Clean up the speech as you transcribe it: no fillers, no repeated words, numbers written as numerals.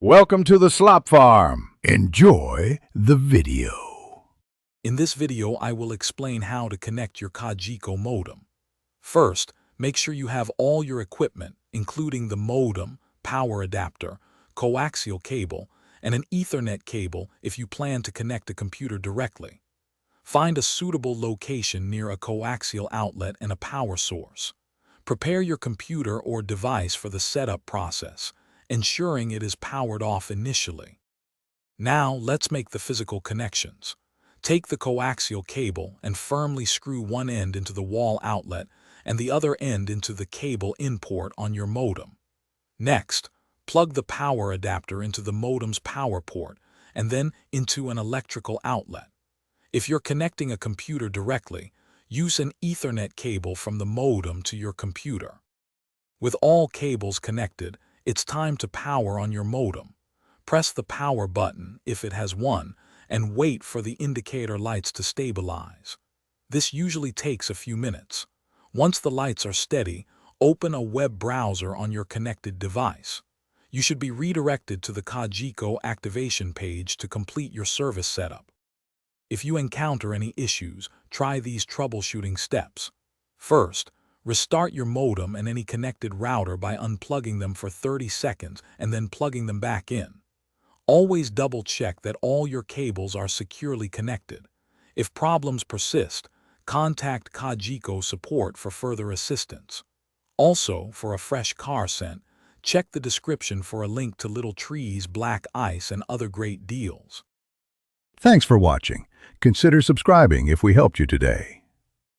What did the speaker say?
Welcome to the Slop Farm. Enjoy the video. In this video, I will explain how to connect your Cogeco modem. First, make sure you have all your equipment, including the modem, power adapter, coaxial cable, and an Ethernet cable if you plan to connect a computer directly. Find a suitable location near a coaxial outlet and a power source. Prepare your computer or device for the setup process, ensuring it is powered off initially. Now, let's make the physical connections. Take the coaxial cable and firmly screw one end into the wall outlet and the other end into the cable in port on your modem. Next, plug the power adapter into the modem's power port and then into an electrical outlet. If you're connecting a computer directly, use an Ethernet cable from the modem to your computer. With all cables connected, it's time to power on your modem. Press the power button, if it has one, and wait for the indicator lights to stabilize. This usually takes a few minutes. Once the lights are steady, open a web browser on your connected device. You should be redirected to the Cogeco activation page to complete your service setup. If you encounter any issues, try these troubleshooting steps. First, restart your modem and any connected router by unplugging them for 30 seconds and then plugging them back in. Always double-check that all your cables are securely connected. If problems persist, contact Cogeco support for further assistance. Also, for a fresh car scent, check the description for a link to Little Trees, Black Ice, and other great deals. Thanks for watching. Consider subscribing if we helped you today.